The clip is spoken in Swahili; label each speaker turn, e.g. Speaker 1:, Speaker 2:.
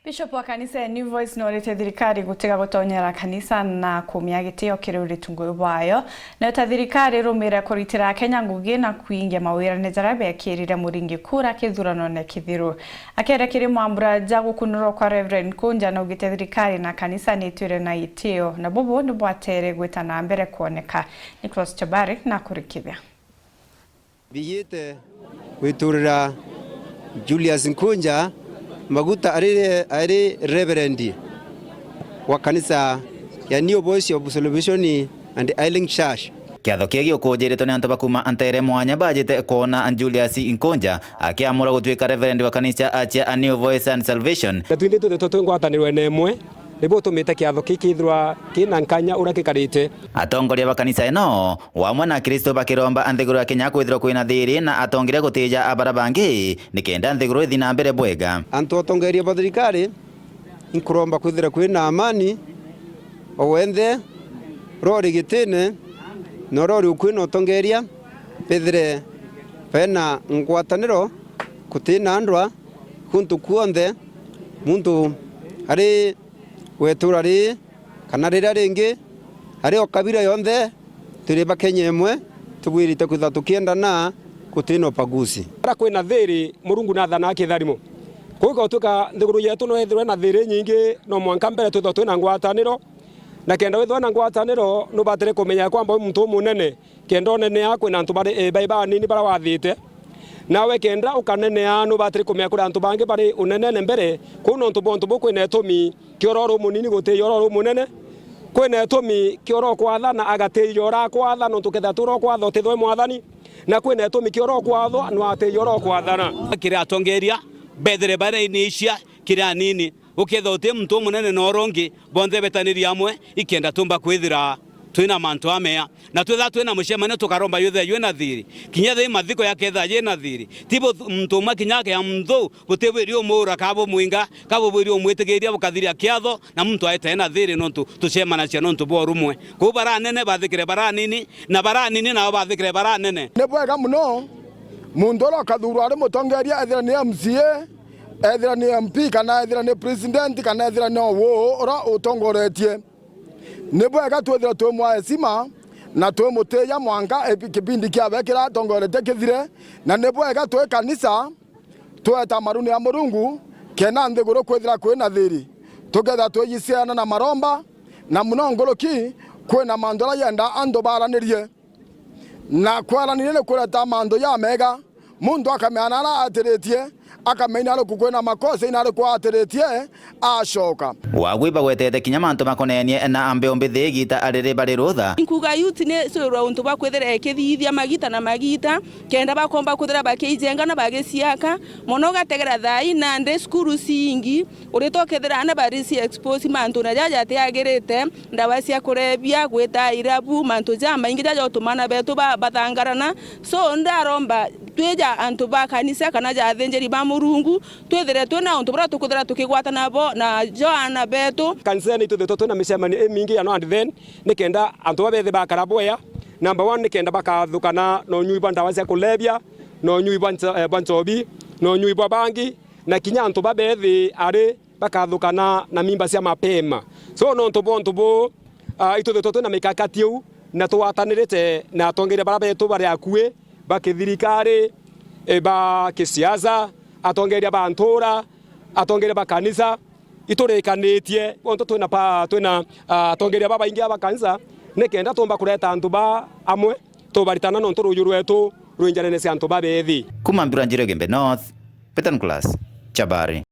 Speaker 1: Bishop wa kanisa ya New Voice norete thirikari gutega gutonyera kanisa na kumia gitio kiri ritungu bwayo na thirikari rumira kuritira Kenya ngugi na kuingia mawira nezarabe akirire muringi kura kithurano ne kithiru akere kiri mwambura jagu kunuro kwa Reverend Kunja na ugite thirikari na kanisa ni twire na itio na bobo ni bwatere gwitana mbere kuoneka. Nicholas Chabari na kurikibia
Speaker 2: biyete witurira Julius Kunja Maguta ari Reverend wa kanisa ya New Voice of Salvation and Island Church.
Speaker 3: Kiatho kĩgio kũnjĩrĩtwo nĩ antu bakuma antere mwanya bajete kona Julius Nkunja akiamura gũtuĩka Reverend wa kanisa a New Voice and Salvation.
Speaker 4: Twindĩtwo tũtũngwatanĩrwo nemwe nibo tumite kiatho kikithirwa kina nkanya ura kikarite
Speaker 3: atongoria ba kanisa ino wamwe na Kristo bakiromba anthiguru ya Kenya kwithirwa kwina thiri na atongire gutija abara bangi nikenda anthiguru ithina mbere bwega
Speaker 2: antu atongeria ba thirikari inkuromba kwithira kwina amani owende rori gitine no rori ukwina atongeria pethire pena ngwataniro kutina andwa kuntu kuonde muntu ari weturari kana rira ringi ari okabira yonthe turi bakenya imwe tugwirite kwitha tukiendana kutino pagusi
Speaker 4: ara kwina thiri murungu na thana akitharimo kuko tuka nthiguru yetu no ethirwe na thiri nyingi no mwanka mbere tutho twina ngwataniro na kenda withwa na ngwataniro no batire kumenya kwamba muntu munene kenda onene yakwe na ntubare baiba nini bara wathite nawe kenda ukanene anu batiri kumya kuri antu bangi bari unene mbere kuno ntu bontu boko ine tomi kiororo munini gote yororo munene kwene tomi kioro kwathana agate yora kwathana tuketha turo kwatho tithwe mwathani na kwene tomi kioro kwatho no ate yoro kwathana
Speaker 5: kire atongeria bethere bare inisha kire nini uketha uti muntu munene no rongi bonde betaniri amwe ikenda tumba kwithira twina mantu amea na twetha twina mushemane tukaromba yothe yena thiri kinya the mathiko yaketha yena thiri tibo muntu makinyake ya mtho gutebwerio mura kabo mwinga kabo bwerio mwetigeria bukathiria kiatho na muntu aete na thiri no tushemana cia no ntubo rumwe ku bara nene bathikire bara nini na bara nini na bathikire bara nene
Speaker 6: ne bwega muno muntu ro kathuru ari mutongeria ethira ni MCA ethira ni MP kana ethira ni president kana ethira no wo ora utongoretie ne bwega twethira twimwa esima na twimuteya mwanka kipindi kia bekira tongorete kithire na ne bwega twe kanisa tweta maruni ya murungu kena nthiguru kwithira kwina thiri tugetha twiyisiana na maromba na muno ngoroki kwina mandora yenda ando baranirie na kwaranire ne kureta mando ya mega mundu akameana atiritie akamenya ro kukwena makosa ina ro kwateretie ashoka
Speaker 3: wagwiba gwetete kinya mantu makonenie na ambe ombithi gita arire bari rutha
Speaker 7: nkuga youth ne so untu bakwethera ekithithia magita na magita kenda bakomba kuthira bakeijenga na bagiciaka mono gategera thai na nde skuru singi uritokethera na bari si expose mantu na jaja atiagirite ndawa cia kurebia gwita irabu mantu jama ingi jaja utumana betu bathangarana so ndaromba tweja antu ba kanisa kana ja thenjeri ba murungu twethere twena untu bra tukuthira tukigwata nabo na Joana betu
Speaker 4: kanisa ni tuthe twena micemani mingi ya no and then nikenda antu babethe bakaraboya number 1 nikenda bakathukana no nyuiba ndawa cia kulebia no nyuiba banchobi no nyuiba bangi na kinya antu babethe ari bakathukana na mimba cia mapema so no ntu bo ituthe twena mikakati u na twatanirite na atongere bara betu bari akue bakithirikari ba kisiasa atongeria ba ntura atongeria ba kanisa iturikanitie onto twina atongeria baba ingi ba kanisa nekenda tumba kureta antu ba amwe tubaritana no nturu yurwetu ruinjarene cia antu ba bethi
Speaker 3: kuma Mbiranjiro Gembe North Peter Nicholas Chabari.